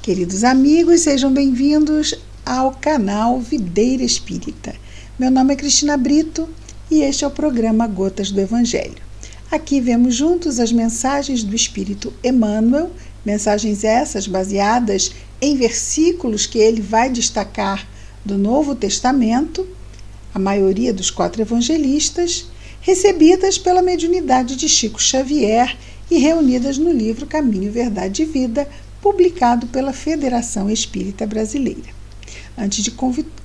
Queridos amigos, sejam bem-vindos ao canal Videira Espírita. Meu nome é Cristina Brito e este é o programa Gotas do Evangelho. Aqui vemos juntos as mensagens do Espírito Emmanuel, mensagens essas baseadas em versículos que ele vai destacar do Novo Testamento, a maioria dos 4 evangelistas, recebidas pela mediunidade de Chico Xavier e reunidas no livro Caminho, Verdade e Vida, publicado pela Federação Espírita Brasileira. Antes de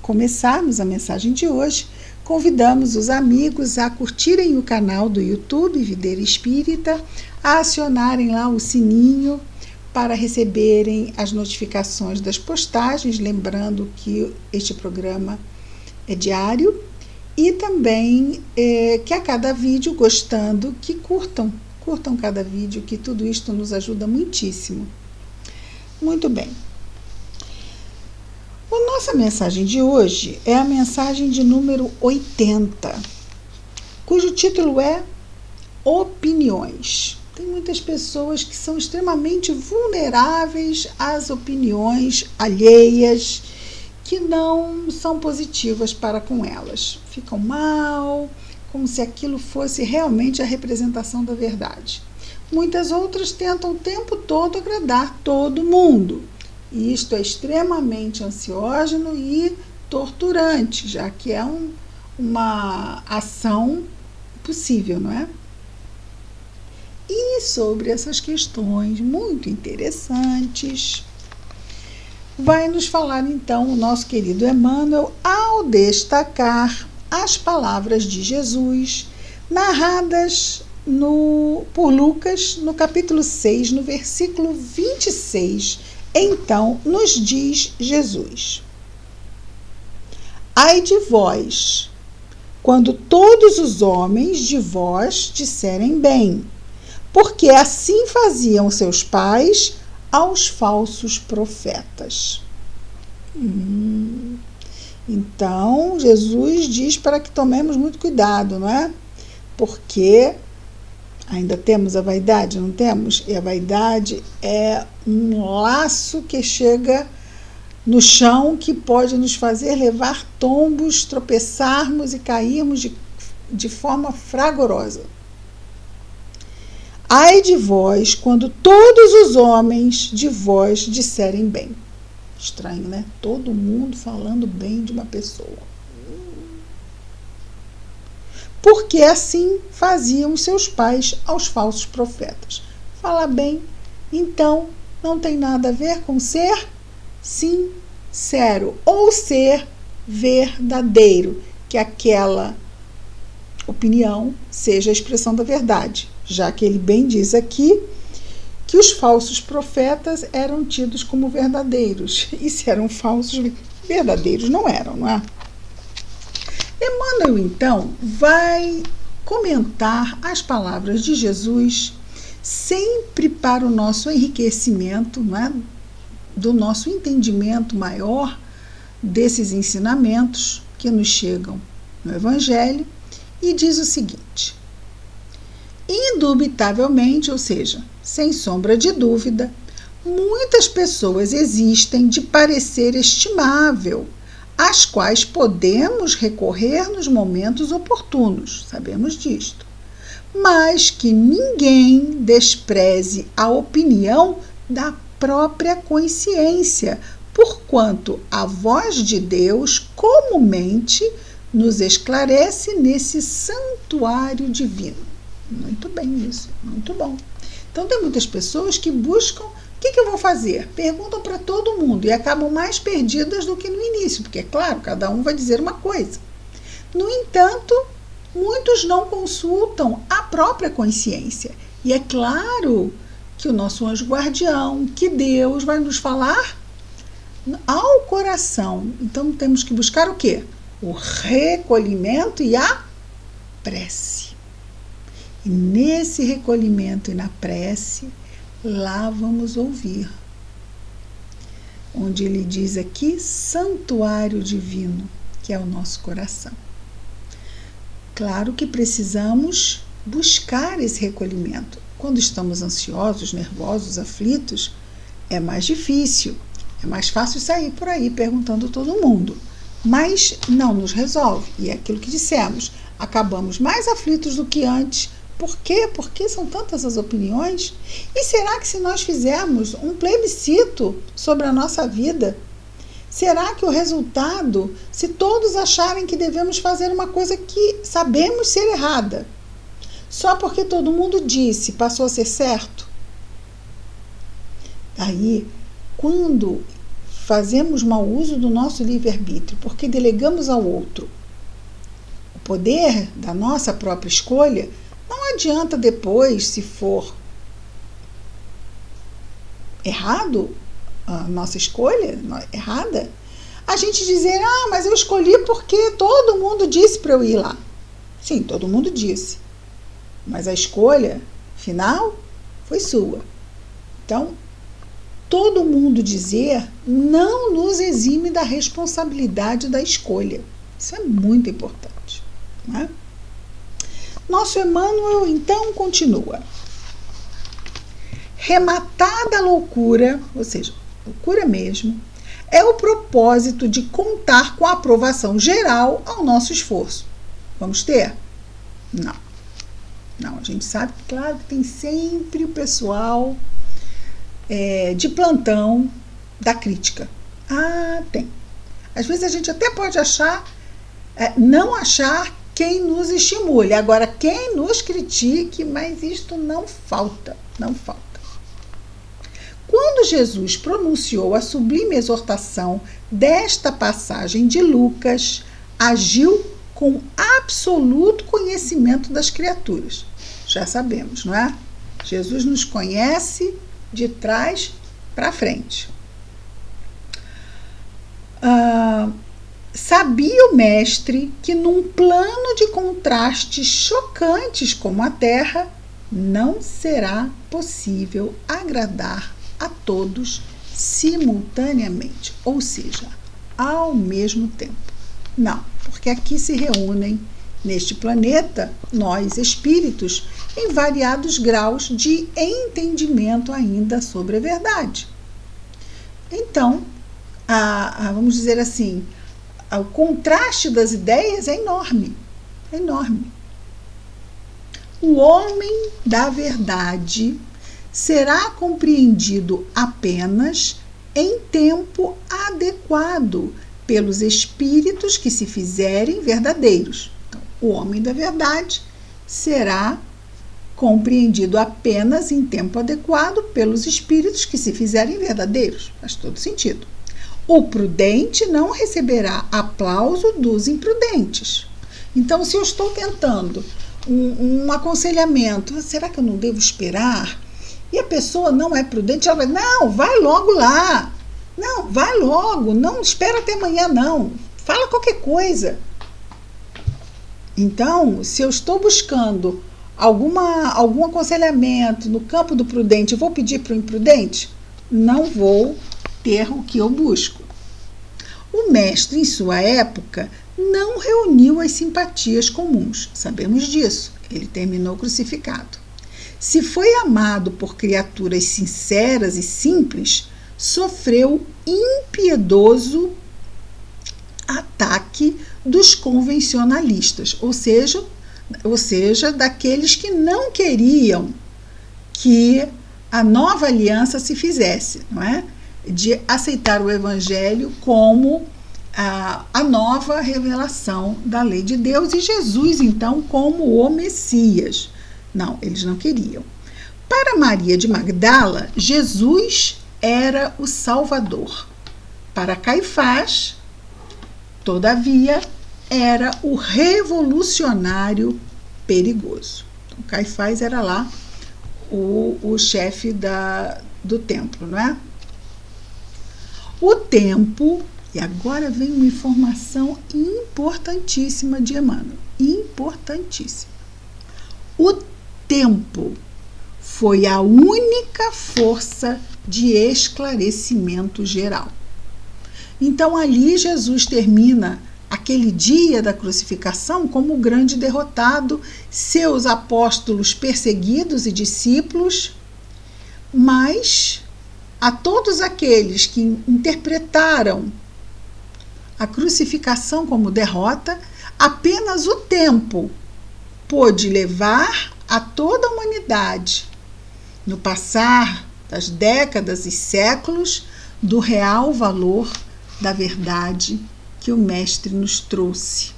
começarmos a mensagem de hoje, convidamos os amigos a curtirem o canal do YouTube Videira Espírita, a acionarem lá o sininho para receberem as notificações das postagens, lembrando que este programa é diário, e também que a cada vídeo, gostando, que curtam cada vídeo, que tudo isto nos ajuda muitíssimo. Muito bem. A nossa mensagem de hoje é a mensagem de número 80, cujo título é Opiniões. Tem muitas pessoas que são extremamente vulneráveis às opiniões alheias, que não são positivas para com elas. Ficam mal, como se aquilo fosse realmente a representação da verdade. Muitas outras tentam o tempo todo agradar todo mundo. E isto é extremamente ansiógeno e torturante, já que é uma ação possível, não é? E sobre essas questões muito interessantes, vai nos falar então o nosso querido Emmanuel ao destacar as palavras de Jesus narradas por Lucas no capítulo 6, no versículo 26. Então nos diz Jesus: Ai de vós, quando todos os homens de vós disserem bem, porque assim faziam seus pais aos falsos profetas. Então, Jesus diz para que tomemos muito cuidado, não é? Porque ainda temos a vaidade, não temos? E a vaidade é um laço que chega no chão, que pode nos fazer levar tombos, tropeçarmos e cairmos de forma fragorosa. Ai de vós, quando todos os homens de vós disserem bem. Estranho, né? Todo mundo falando bem de uma pessoa. Porque assim faziam seus pais aos falsos profetas. Falar bem, então, não tem nada a ver com ser sincero ou ser verdadeiro, que aquela opinião seja a expressão da verdade, já que ele bem diz aqui que os falsos profetas eram tidos como verdadeiros, e se eram falsos, verdadeiros não eram, não é? Emmanuel, então, vai comentar as palavras de Jesus sempre para o nosso enriquecimento, não é? Do nosso entendimento maior desses ensinamentos que nos chegam no Evangelho, e diz o seguinte: indubitavelmente, ou seja, sem sombra de dúvida, muitas pessoas existem de parecer estimável, às quais podemos recorrer nos momentos oportunos, sabemos disto, mas que ninguém despreze a opinião da própria consciência, porquanto a voz de Deus comumente nos esclarece nesse santuário divino. Muito bem isso, muito bom. Então tem muitas pessoas que buscam, o que eu vou fazer? Perguntam para todo mundo e acabam mais perdidas do que no início, porque é claro, cada um vai dizer uma coisa. No entanto, muitos não consultam a própria consciência. E é claro que o nosso anjo guardião, que Deus vai nos falar ao coração. Então temos que buscar o quê? O recolhimento e a prece. E nesse recolhimento e na prece, lá vamos ouvir, onde ele diz aqui, santuário divino, que é o nosso coração. Claro que precisamos buscar esse recolhimento. Quando estamos ansiosos, nervosos, aflitos, é mais difícil. É mais fácil sair por aí perguntando a todo mundo, mas não nos resolve. E é aquilo que dissemos, acabamos mais aflitos do que antes. Por quê? Porque são tantas as opiniões? E será que se nós fizermos um plebiscito sobre a nossa vida, será que o resultado, se todos acharem que devemos fazer uma coisa que sabemos ser errada, só porque todo mundo disse, passou a ser certo? Aí, quando fazemos mau uso do nosso livre-arbítrio, porque delegamos ao outro o poder da nossa própria escolha, não adianta depois, se for errado a nossa escolha, errada, a gente dizer, mas eu escolhi porque todo mundo disse para eu ir lá. Sim, todo mundo disse, mas a escolha final foi sua. Então, todo mundo dizer não nos exime da responsabilidade da escolha. Isso é muito importante, não é? Nosso Emmanuel, então, continua. Rematada a loucura, ou seja, loucura mesmo, é o propósito de contar com a aprovação geral ao nosso esforço. Vamos ter? Não. Não, a gente sabe, claro, que tem sempre o pessoal de plantão da crítica. Tem. Às vezes a gente até pode não achar quem nos estimule. Agora, quem nos critique, mas isto não falta, não falta. Quando Jesus pronunciou a sublime exortação desta passagem de Lucas, agiu com absoluto conhecimento das criaturas. Já sabemos, não é? Jesus nos conhece de trás para frente. Sabia o mestre que num plano de contrastes chocantes como a Terra, não será possível agradar a todos simultaneamente, ou seja, ao mesmo tempo. Não, porque aqui se reúnem, neste planeta, nós espíritos, em variados graus de entendimento ainda sobre a verdade. Então, vamos dizer assim, o contraste das ideias é enorme, é enorme. O homem da verdade será compreendido apenas em tempo adequado pelos espíritos que se fizerem verdadeiros. Então, o homem da verdade será compreendido apenas em tempo adequado pelos espíritos que se fizerem verdadeiros. Faz todo sentido. O prudente não receberá aplauso dos imprudentes. Então, se eu estou tentando um aconselhamento, será que eu não devo esperar? E a pessoa não é prudente, ela vai, não, vai logo lá. Não, vai logo, não espera até amanhã, não. Fala qualquer coisa. Então, se eu estou buscando algum aconselhamento no campo do prudente, vou pedir para o imprudente? Não vou ter o que eu busco. O mestre, em sua época, não reuniu as simpatias comuns. Sabemos disso. Ele terminou crucificado. Se foi amado por criaturas sinceras e simples, sofreu impiedoso ataque dos convencionalistas, ou seja, daqueles que não queriam que a nova aliança se fizesse, não é? De aceitar o Evangelho como a nova revelação da lei de Deus e Jesus, então, como o Messias. Não, eles não queriam. Para Maria de Magdala, Jesus era o Salvador. Para Caifás, todavia, era o revolucionário perigoso. Então, Caifás era lá o chefe do templo, não é? O tempo, e agora vem uma informação importantíssima de Emmanuel, importantíssima. O tempo foi a única força de esclarecimento geral. Então, ali Jesus termina aquele dia da crucificação como o grande derrotado, seus apóstolos perseguidos e discípulos, mas a todos aqueles que interpretaram a crucificação como derrota, apenas o tempo pôde levar a toda a humanidade, no passar das décadas e séculos, do real valor da verdade que o Mestre nos trouxe.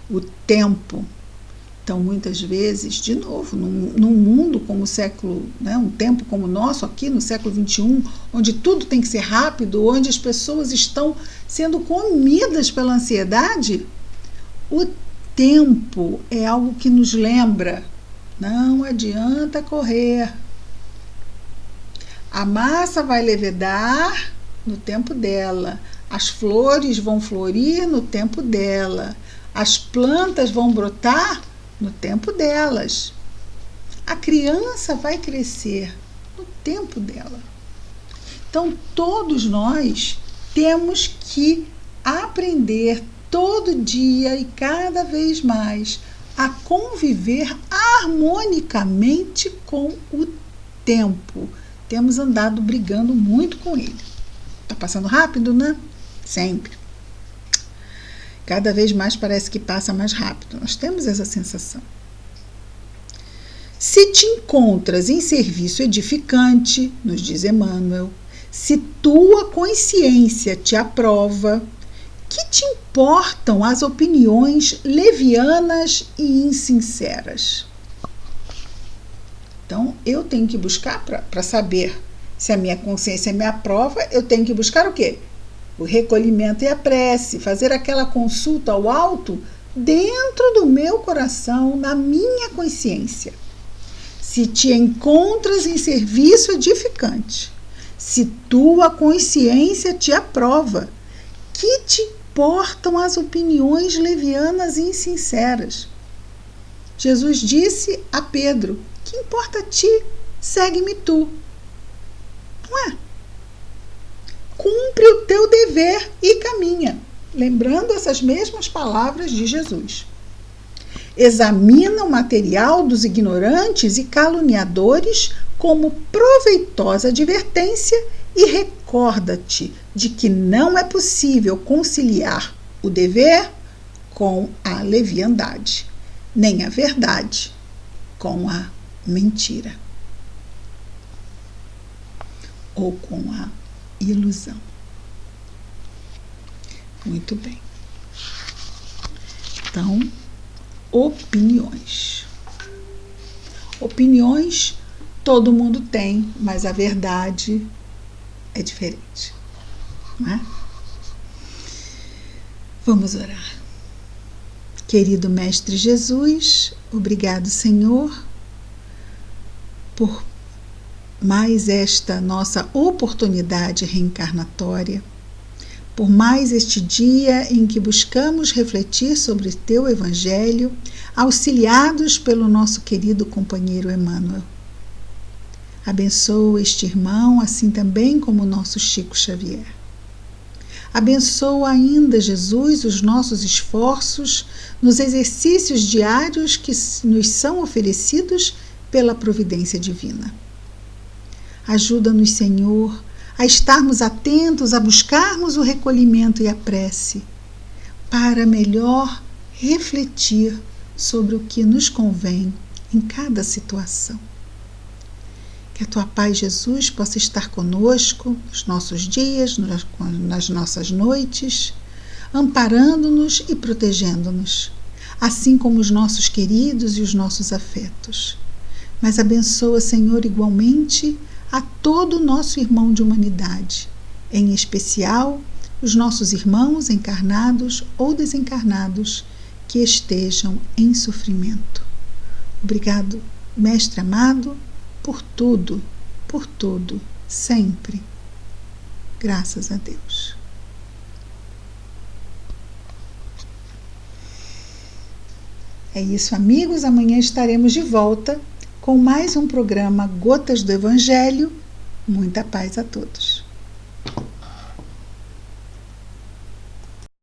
O tempo, então, muitas vezes, de novo, num mundo como o século, um tempo como o nosso aqui, no século XXI, onde tudo tem que ser rápido, onde as pessoas estão sendo comidas pela ansiedade, o tempo é algo que nos lembra, não adianta correr. A massa vai levedar no tempo dela, as flores vão florir no tempo dela, as plantas vão brotar no tempo delas. A criança vai crescer no tempo dela. Então, todos nós temos que aprender todo dia e cada vez mais a conviver harmonicamente com o tempo. Temos andado brigando muito com ele. Está passando rápido, né? Sempre. Cada vez mais parece que passa mais rápido. Nós temos essa sensação. Se te encontras em serviço edificante, nos diz Emmanuel, se tua consciência te aprova, que te importam as opiniões levianas e insinceras? Então, eu tenho que buscar, para saber se a minha consciência me aprova, eu tenho que buscar o quê? O recolhimento e a prece, fazer aquela consulta ao alto dentro do meu coração, na minha consciência. Se te encontras em serviço edificante, se tua consciência te aprova, que te importam as opiniões levianas e insinceras? Jesus disse a Pedro: que importa a ti? Segue-me tu. Não é? Cumpre o teu dever e caminha. Lembrando essas mesmas palavras de Jesus. Examina o material dos ignorantes e caluniadores como proveitosa advertência e recorda-te de que não é possível conciliar o dever com a leviandade, nem a verdade com a mentira ou com a ilusão. Muito bem. Então, opiniões. Opiniões todo mundo tem, mas a verdade é diferente. Não é? Vamos orar. Querido Mestre Jesus, obrigado, Senhor, por mais esta nossa oportunidade reencarnatória, por mais este dia em que buscamos refletir sobre o Teu Evangelho, auxiliados pelo nosso querido companheiro Emmanuel. Abençoa este irmão, assim também como o nosso Chico Xavier. Abençoa ainda, Jesus, os nossos esforços nos exercícios diários que nos são oferecidos pela providência divina. Ajuda-nos, Senhor, a estarmos atentos, a buscarmos o recolhimento e a prece, para melhor refletir sobre o que nos convém em cada situação. Que a Tua paz, Jesus, possa estar conosco nos nossos dias, nas nossas noites, amparando-nos e protegendo-nos, assim como os nossos queridos e os nossos afetos. Mas abençoa, Senhor, igualmente a todo o nosso irmão de humanidade, em especial os nossos irmãos encarnados ou desencarnados que estejam em sofrimento. Obrigado, Mestre amado, por tudo, sempre. Graças a Deus. É isso, amigos. Amanhã estaremos de volta com mais um programa Gotas do Evangelho. Muita paz a todos.